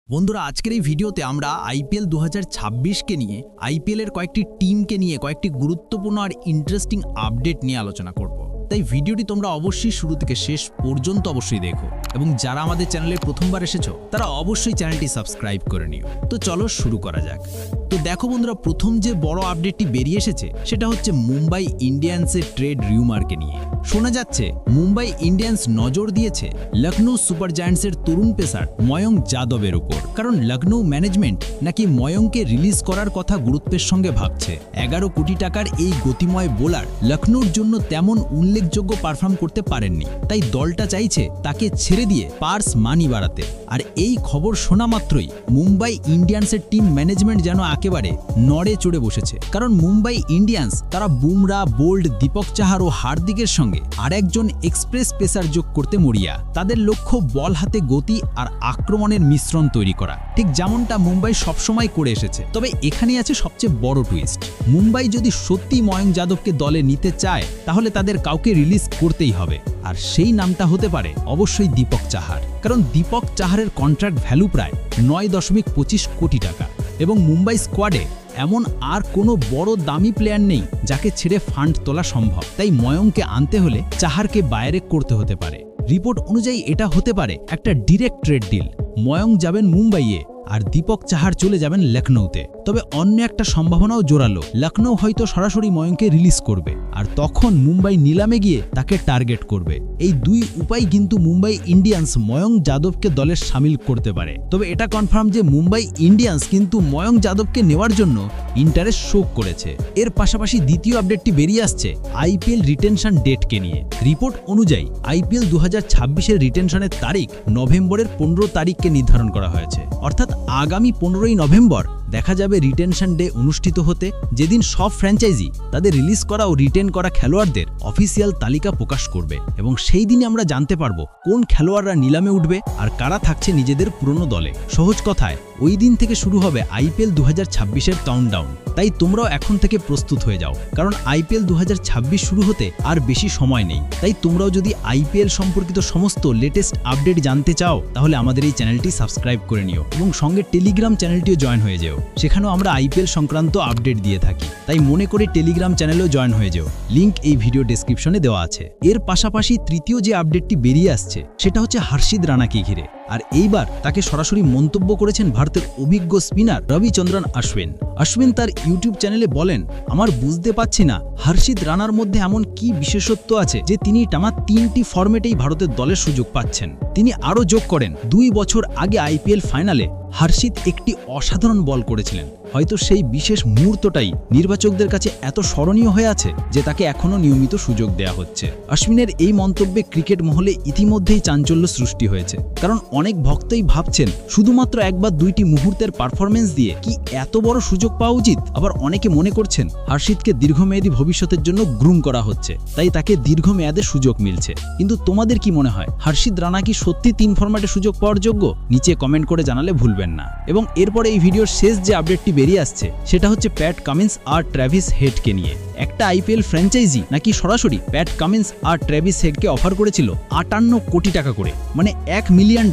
বন্ধুরা আজকের এই ভিডিওতে আমরা আইপিএল 2026 কে নিয়ে আইপিএল এর কয়েকটি টিমকে নিয়ে কয়েকটি গুরুত্বপূর্ণ আর ইন্টারেস্টিং আপডেট নিয়ে আলোচনা করব। তাই ভিডিওটি তোমরা অবশ্যই শুরু থেকে শেষ পর্যন্ত অবশ্যই দেখো এবং যারা আমাদের চ্যানেলে প্রথমবার এসেছো তারা অবশ্যই চ্যানেলটি সাবস্ক্রাইব করে নিও। তো চলো শুরু করা যাক। তো দেখো বন্ধুরা, প্রথম যে বড় আপডেটটি বেরিয়ে এসেছে সেটা হচ্ছে মুম্বাই ইন্ডিয়ান্সের ট্রেড রিউমারকে নিয়ে। শোনা যাচ্ছে মুম্বাই ইন্ডিয়ান্স নজর দিয়েছে লখনৌ সুপার জায়ান্টসের তরুণ পেসার ময়ঙ্ক যাদবের উপর, কারণ লখনৌ ম্যানেজমেন্ট নাকি ময়ঙ্ককে রিলিজ করার কথা গুরুত্বের সঙ্গে ভাবছে। 11 কোটি টাকার এই গতিময় বোলার লখনৌর জন্য তেমন উল্লেখযোগ্য পারফর্ম করতে পারেননি, তাই দলটা চাইছে তাকে ছেড়ে দিয়ে পার্স মানি বাড়াতে। আর এই খবর শোনা মাত্রই মুম্বাই ইন্ডিয়ান্সের টিম ম্যানেজমেন্ট যেন একেবারে নড়ে চড়ে বসেছে, কারণ মুম্বাই ইন্ডিয়ান্স তারা বুমরা, বোল্ড, দীপক চাহার ও হার্দিকের সঙ্গে আরেকজন এক্সপ্রেস পেসার যোগ করতে মরিয়া। তাদের লক্ষ্য বল হাতে গতি আর আক্রমণের মিশ্রণ তৈরি করা, ঠিক যেমনটা মুম্বাই সবসময় করে এসেছে। তবে এখানে আছে সবচেয়ে বড় টুইস্ট। মুম্বাই যদি সত্যি ময়ঙ্ক যাদবকে দলে নিতে চায় তাহলে তাদের কাউকে রিলিজ করতেই হবে, আর সেই নামটা হতে পারে অবশ্যই দীপক চাহার, কারণ দীপক চাহারের কন্ট্রাক্ট ভ্যালু প্রায় 9.25 কোটি টাকা এবং মুম্বাই স্কোয়াডে এমন আর কোনো বড় দামি প্লেয়ার নেই যাকে ছেড়ে ফান্ড তোলা সম্ভব। তাই ময়ঙ্ককে আনতে হলে চাহারকে বাইরে করতে হতে পারে। রিপোর্ট অনুযায়ী এটা হতে পারে একটা ডিরেক্ট ট্রেড ডিল। ময়ঙ্ক যাবেন মুম্বাইয়ে আর দীপক চাহার চলে যাবেন লখনৌতে। তবে অন্য একটা সম্ভাবনাও জোরালো, লখনৌ হয়তো সরাসরি ময়ঙ্ককে রিলিজ করবে আর তখন মুম্বাই নিলামে গিয়ে তাকে টার্গেট করবে। এই দুই উপায় কিন্তু মুম্বাই ইন্ডিয়ান্স ময়ঙ্ক যাদবকে দলে সামিল করতে পারে। তবে এটা কনফার্ম যে মুম্বাই ইন্ডিয়ান্স কিন্তু ময়ঙ্ক যাদবকে নেওয়ার জন্য ইন্টারেস্ট শো করেছে। এর পাশাপাশি দ্বিতীয় আপডেটটি বেরিয়ে আসছে আইপিএল রিটেনশন ডেটকে নিয়ে। রিপোর্ট অনুযায়ী আইপিএল 2026-এর রিটেনশনের তারিখ নভেম্বরের 15 তারিখকে নির্ধারণ করা হয়েছে, অর্থাৎ আগামী 15ই নভেম্বর দেখা যাবে রিটেনশন ডে অনুষ্ঠিত হতে, যেদিন সব ফ্র্যাঞ্চাইজি তাদের রিলিজ করা ও রিটেন করা খেলোয়াড়দের অফিসিয়াল তালিকা প্রকাশ করবে এবং সেই দিনে আমরা জানতে পারবো কোন খেলোয়াড়রা নিলামে উঠবে আর কারা থাকছে নিজেদের পুরনো দলে। সহজ কথায় ওই দিন থেকে শুরু হবে আইপিএল 2026-এর কাউন্টডাউন। তাই তোমরাও এখন থেকে প্রস্তুত হয়ে যাও, কারণ আইপিএল 2026 শুরু হতে আর বেশি সময় নেই। তাই তোমরাও যদি আইপিএল সম্পর্কিত সমস্ত লেটেস্ট আপডেট জানতে চাও তাহলে আমাদের এই চ্যানেলটি সাবস্ক্রাইব করে নিও এবং সঙ্গে টেলিগ্রাম চ্যানেলটিও জয়েন হয়ে যেও। সেখানেও আমরা আইপিএল সংক্রান্ত আপডেট দিয়ে থাকি, তাই মনে করে টেলিগ্রাম চ্যানেলেও জয়েন হয়ে যেও। লিংক এই ভিডিও ডেসক্রিপশনে দেওয়া আছে। এর পাশাপাশি তৃতীয় যে আপডেটটি বেরিয়ে আসছে সেটা হচ্ছে হর্ষিত রানাকে ঘিরে। আর এইবার তাকে সরাসরি মন্তব্য করেছেন ভারতের অভিজ্ঞ স্পিনার রবিচন্দ্রন অশ্বিন। অশ্বিন তার ইউটিউব চ্যানেলে বলেন, আমার বুঝতে পারছি না হর্ষিত রানার মধ্যে এমন কি বিশেষত্ব আছে যে তিনি টানা 3টি ফরম্যাটেই ভারতের দলের সুযোগ পাচ্ছেন। তিনি আরও যোগ করেন, 2 বছর আগে আইপিএল ফাইনালে হর্ষিত একটি অসাধারণ বল করেছিলেন। হয়তো সেই বিশেষ মুহূর্তটাই নির্বাচকদের কাছে এত স্মরণীয় হয়ে আছে যে তাকে এখনও নিয়মিত সুযোগ দেওয়া হচ্ছে। অশ্বিনের এই মন্তব্যে ক্রিকেট মহলে ইতিমধ্যেই চাঞ্চল্য সৃষ্টি হয়েছে, কারণ অনেক ভক্তই ভাবছেন শুধুমাত্র 1 বা 2টি মুহূর্তের পারফরমেন্স দিয়ে কি এত বড় সুযোগ পাওয়া উচিত। আবার অনেকে মনে করছেন হর্ষিতকে দীর্ঘমেয়াদী ভবিষ্যতের জন্য গ্রুম করা হচ্ছে, তাই তাকে দীর্ঘমেয়াদে সুযোগ মিলছে। কিন্তু তোমাদের কি মনে হয়, হর্ষিত রানা কি সত্যি 3 ফরম্যাটে সুযোগ পাওয়ার যোগ্য? নিচে কমেন্ট করে জানালে ভুলবেন না। এবং এরপরে এই ভিডিওর শেষ যে আপডেটটি বেরিয়ে আসছে সেটা হচ্ছে প্যাট কামিন্স আর ট্র্যাভিস হেডকে নিয়ে। একটা আইপিএল ফ্র্যাঞ্চাইজি নাকি সরাসরি প্যাট কামিন্স আর ট্র্যাভিস হেডকে অফার করেছিল 58 কোটি টাকা করে, মানে $1 মিলিয়ন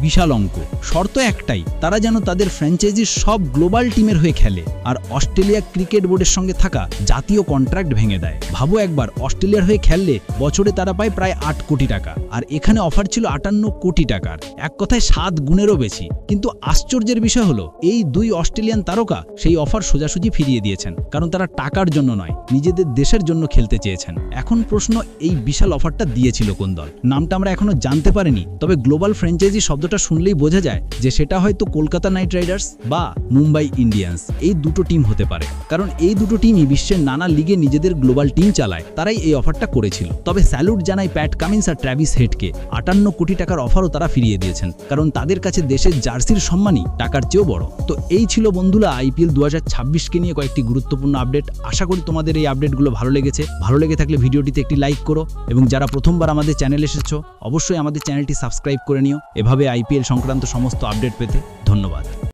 বিশাল অঙ্ক। শর্ত একটাই, তারা যেন তাদের ফ্র্যাঞ্চাইজির সব গ্লোবাল টিমের হয়ে খেলে আর অস্ট্রেলিয়া ক্রিকেট বোর্ডের সঙ্গে থাকা জাতীয় কন্ট্রাক্ট ভেঙে দেয়। ভাবো একবার, অস্ট্রেলিয়ার হয়ে খেললে বছরে তারা পায় প্রায় 8 কোটি টাকা, আর এখানে অফার ছিল 58 কোটি টাকার, এক কথায় 7 গুণেরও বেশি। কিন্তু আশ্চর্যের বিষয় হলো এই 2 অস্ট্রেলিয়ান তারকা সেই অফার সোজাসুজি ফিরিয়ে দিয়েছেন, কারণ তারা টাকার জন্য নয়, নিজেদের দেশের জন্য খেলতে চেয়েছেন। এখন প্রশ্ন, এই বিশাল অফারটা দিয়েছিল কোন দল? নামটা আমরা এখনো জানতে পারিনি, তবে গ্লোবাল ফ্র্যাঞ্চাইজি শব্দটা শুনলেই বোঝা যায় যে সেটা হয়তো কলকাতা নাইট রাইডার্স বা মুম্বাই ইন্ডিয়ান্স, এই দুটো টিম হতে পারে, কারণ এই দুটো টিমই বিশ্বের নানা লিগে নিজেদের গ্লোবাল টিম চালায়, তারাই এই অফারটা করেছিল। তবে স্যালুট জানাই প্যাট কামিন্স আর ট্র্যাভিস হেডকে, 58 কোটি টাকার অফারও তারা ফিরিয়ে দিয়েছেন, কারণ তাদের কাছে দেশের জার্সির সম্মানই টাকার চেয়েও বড়। তো এই ছিল বন্ধুরা আইপিএল 2026-কে নিয়ে কয়েকটি গুরুত্বপূর্ণ আপডেট। আশা করি তোমাদের এই আপডেটগুলো ভালো লেগেছে। ভালো লেগে থাকলে ভিডিওটিতে একটি লাইক করো এবং যারা প্রথমবার আমাদের চ্যানেলে এসেছো অবশ্যই আমাদের চ্যানেলটি সাবস্ক্রাইব করে নিও এভাবে আইপিএল সংক্রান্ত সমস্ত আপডেট পেতে। ধন্যবাদ।